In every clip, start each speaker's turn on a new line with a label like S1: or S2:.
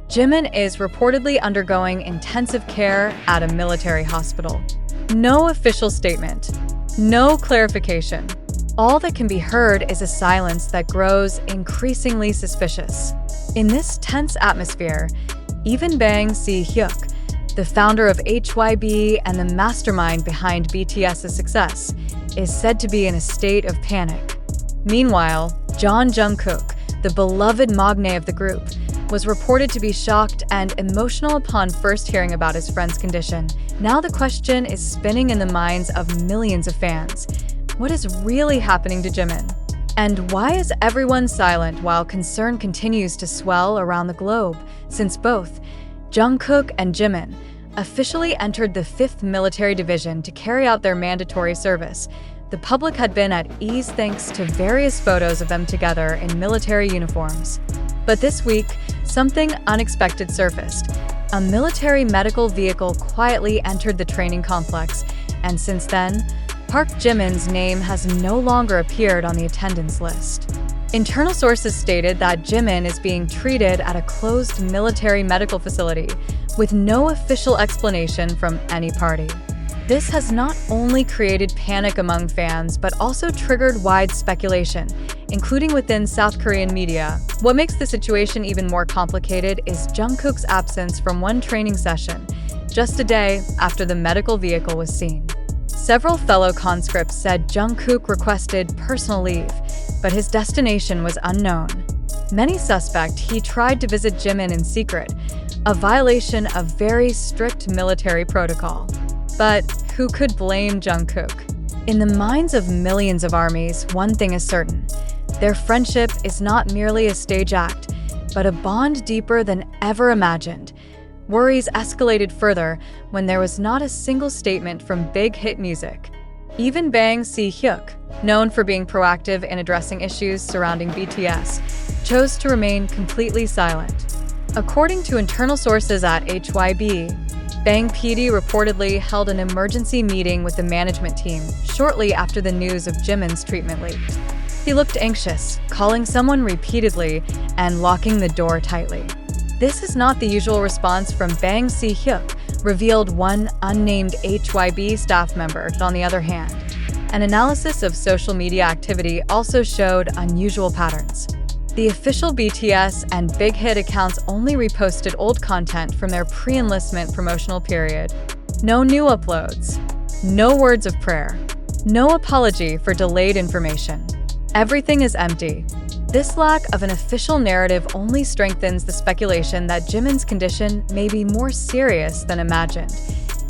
S1: Jimin is reportedly undergoing intensive care at a military hospital. No official statement. No clarification. All that can be heard is a silence that grows increasingly suspicious. In this tense atmosphere, even Bang Si Hyuk, the founder of HYB and the mastermind behind BTS's success, is said to be in a state of panic. Meanwhile, Jungkook, the beloved magnate of the group, was reported to be shocked and emotional upon first hearing about his friend's condition. Now the question is spinning in the minds of millions of fans. What is really happening to Jimin? And why is everyone silent while concern continues to swell around the globe, since both Jungkook and Jimin officially entered the 5th Military Division to carry out their mandatory service? The public had been at ease thanks to various photos of them together in military uniforms. But this week, something unexpected surfaced. A military medical vehicle quietly entered the training complex, and since then, Park Jimin's name has no longer appeared on the attendance list. Internal sources stated that Jimin is being treated at a closed military medical facility, with no official explanation from any party. This has not only created panic among fans, but also triggered wide speculation, including within South Korean media. What makes the situation even more complicated is Jungkook's absence from one training session, just a day after the medical vehicle was seen. Several fellow conscripts said Jungkook requested personal leave, but his destination was unknown. Many suspect he tried to visit Jimin in secret, a violation of very strict military protocol. But who could blame Jungkook? In the minds of millions of armies, one thing is certain. Their friendship is not merely a stage act, but a bond deeper than ever imagined. Worries escalated further when there was not a single statement from big hit music. Even Bang Si Hyuk, known for being proactive in addressing issues surrounding BTS, chose to remain completely silent. According to internal sources at HYB, Bang PD reportedly held an emergency meeting with the management team shortly after the news of Jimin's treatment leaked. He looked anxious, calling someone repeatedly and locking the door tightly. This is not the usual response from Bang Si Hyuk, revealed one unnamed HYB staff member. On the other hand, an analysis of social media activity also showed unusual patterns. The official BTS and Big Hit accounts only reposted old content from their pre-enlistment promotional period. No new uploads, no words of prayer, no apology for delayed information. Everything is empty. This lack of an official narrative only strengthens the speculation that Jimin's condition may be more serious than imagined.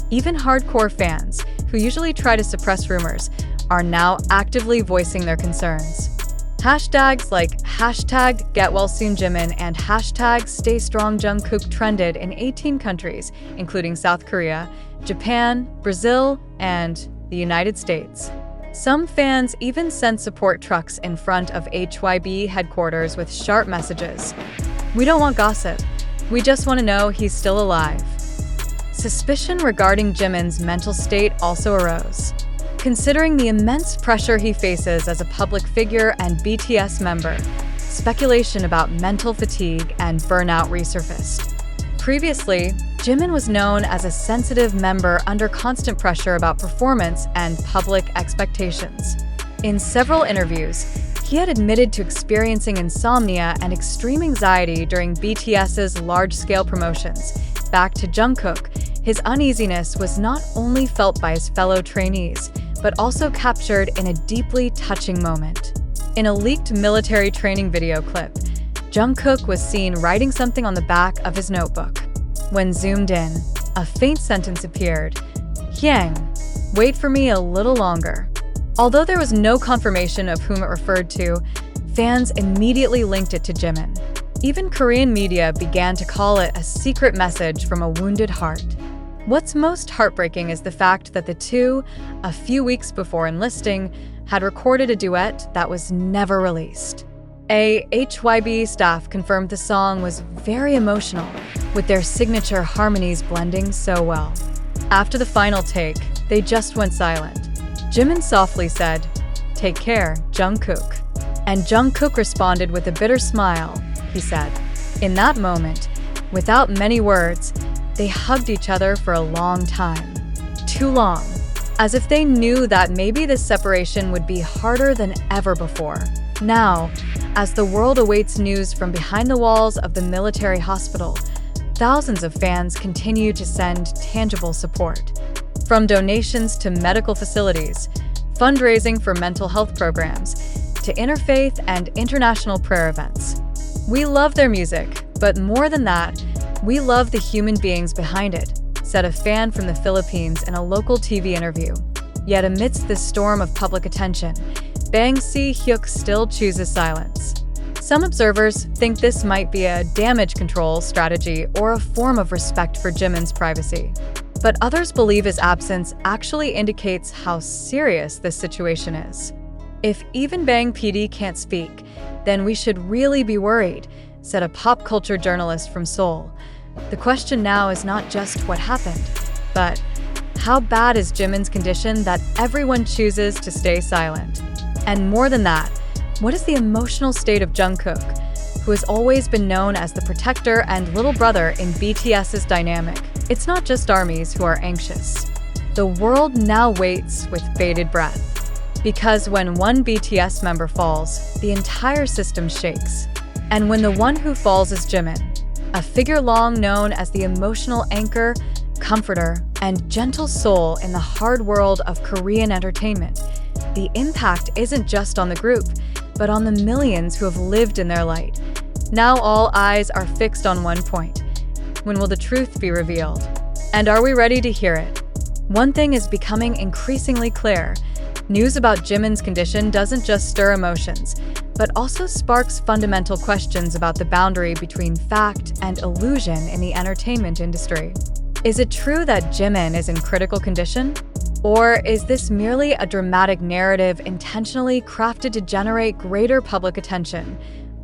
S1: Even hardcore fans, who usually try to suppress rumors, are now actively voicing their concerns. Hashtags like #GetWellSoonJimin and #StayStrongJungkook trended in 18 countries, including South Korea, Japan, Brazil, and the United States. Some fans even sent support trucks in front of HYB headquarters with sharp messages. "We don't want gossip. We just want to know he's still alive." Suspicion regarding Jimin's mental state also arose. Considering the immense pressure he faces as a public figure and BTS member, speculation about mental fatigue and burnout resurfaced. Previously, Jimin was known as a sensitive member under constant pressure about performance and public expectations. In several interviews, he had admitted to experiencing insomnia and extreme anxiety during BTS's large-scale promotions. Back to Jungkook, his uneasiness was not only felt by his fellow trainees, but also captured in a deeply touching moment. In a leaked military training video clip, Jungkook was seen writing something on the back of his notebook. When zoomed in, a faint sentence appeared: "Hyang, wait for me a little longer." Although there was no confirmation of whom it referred to, fans immediately linked it to Jimin. Even Korean media began to call it a secret message from a wounded heart. What's most heartbreaking is the fact that the two, a few weeks before enlisting, had recorded a duet that was never released. A HYB staff confirmed the song was very emotional, with their signature harmonies blending so well. After the final take, they just went silent. Jimin softly said, "Take care, Jungkook." And Jungkook responded with a bitter smile. He said, "In that moment, Without many words, they hugged each other for a long time. Too long. As if they knew that maybe this separation would be harder than ever before. Now, as the world awaits news from behind the walls of the military hospital, thousands of fans continue to send tangible support. From donations to medical facilities, fundraising for mental health programs, to interfaith and international prayer events. We love their music, but more than that, we love the human beings behind it, said a fan from the Philippines in a local TV interview. Yet amidst this storm of public attention, Bang Si Hyuk still chooses silence. Some observers think this might be a damage control strategy or a form of respect for Jimin's privacy. But others believe his absence actually indicates how serious this situation is. If even Bang PD can't speak, then we should really be worried, said a pop culture journalist from Seoul. The question now is not just what happened, but how bad is Jimin's condition that everyone chooses to stay silent? And more than that, what is the emotional state of Jungkook, who has always been known as the protector and little brother in BTS's dynamic? It's not just ARMYs who are anxious. The world now waits with bated breath. Because when one BTS member falls, the entire system shakes. And when the one who falls is Jimin, a figure long known as the emotional anchor, comforter, and gentle soul in the hard world of Korean entertainment, the impact isn't just on the group, but on the millions who have lived in their light. Now all eyes are fixed on one point. When will the truth be revealed? And are we ready to hear it? One thing is becoming increasingly clear. News about Jimin's condition doesn't just stir emotions, but also sparks fundamental questions about the boundary between fact and illusion in the entertainment industry. Is it true that Jimin is in critical condition? Or is this merely a dramatic narrative intentionally crafted to generate greater public attention?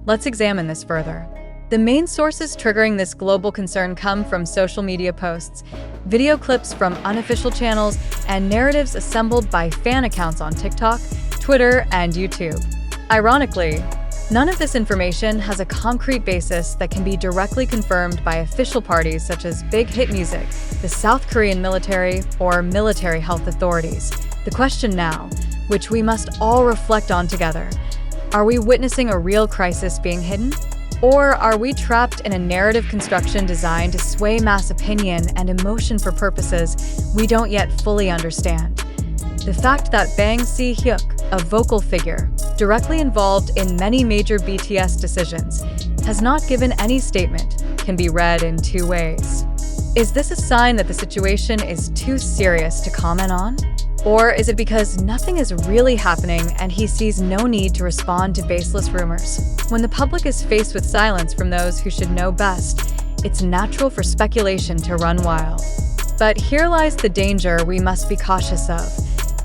S1: Let's examine this further. The main sources triggering this global concern come from social media posts, video clips from unofficial channels, and narratives assembled by fan accounts on TikTok, Twitter, and YouTube. Ironically, none of this information has a concrete basis that can be directly confirmed by official parties such as Big Hit Music, the South Korean military, or military health authorities. The question now, which we must all reflect on together, are we witnessing a real crisis being hidden? Or are we trapped in a narrative construction designed to sway mass opinion and emotion for purposes we don't yet fully understand? The fact that Bang Si Hyuk, a vocal figure, directly involved in many major BTS decisions, has not given any statement can be read in two ways. Is this a sign that the situation is too serious to comment on? Or is it because nothing is really happening and he sees no need to respond to baseless rumors? When the public is faced with silence from those who should know best, it's natural for speculation to run wild. But here lies the danger we must be cautious of.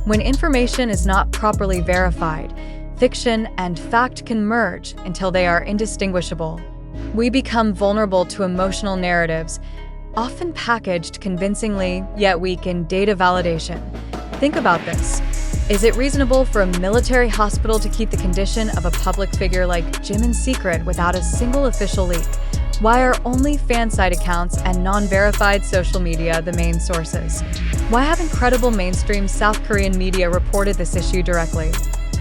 S1: When information is not properly verified, fiction and fact can merge until they are indistinguishable. We become vulnerable to emotional narratives, often packaged convincingly, yet weak in data validation. Think about this. Is it reasonable for a military hospital to keep the condition of a public figure like Jimin secret without a single official leak? Why are only fan site accounts and non-verified social media the main sources? Why haven't credible mainstream South Korean media reported this issue directly?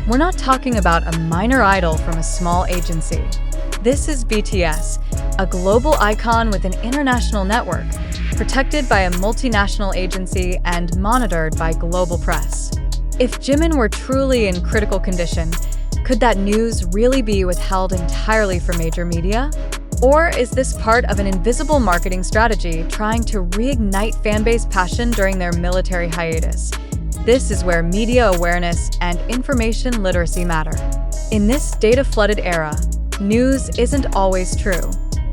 S1: We're not talking about a minor idol from a small agency. This is BTS, a global icon with an international network, protected by a multinational agency and monitored by global press. If Jimin were truly in critical condition, could that news really be withheld entirely from major media? Or is this part of an invisible marketing strategy trying to reignite fanbase passion during their military hiatus? This is where media awareness and information literacy matter. In this data-flooded era, news isn't always true.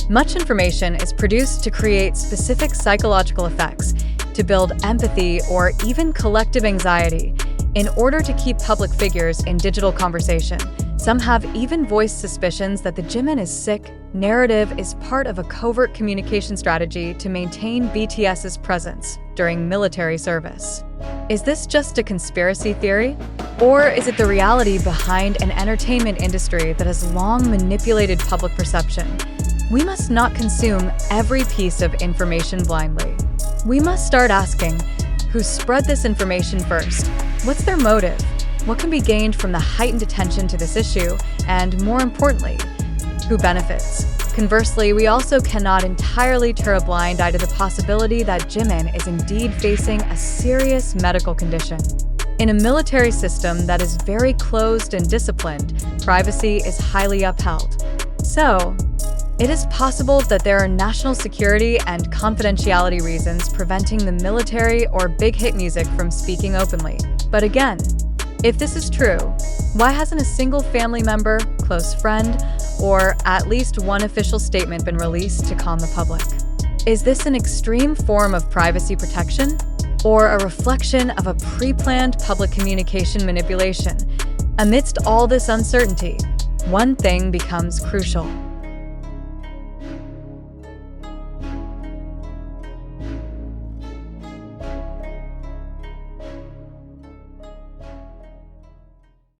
S1: Much information is produced to create specific psychological effects, to build empathy or even collective anxiety, in order to keep public figures in digital conversation. Some have even voiced suspicions that the Jimin is sick narrative is part of a covert communication strategy to maintain BTS's presence during military service. Is this just a conspiracy theory? Or is it the reality behind an entertainment industry that has long manipulated public perception? we must not consume every piece of information blindly. We must start asking, who spread this information first? What's their motive? What can be gained from the heightened attention to this issue? And more importantly, who benefits? Conversely, we also cannot entirely turn a blind eye to the possibility that Jimin is indeed facing a serious medical condition. In a military system that is very closed and disciplined, privacy is highly upheld. So, it is possible that there are national security and confidentiality reasons preventing the military or big hit music from speaking openly. But again, if this is true, why hasn't a single family member, close friend, or at least one official statement been released to calm the public? Is this an extreme form of privacy protection, or a reflection of a pre-planned public communication manipulation? Amidst all this uncertainty, one thing becomes crucial.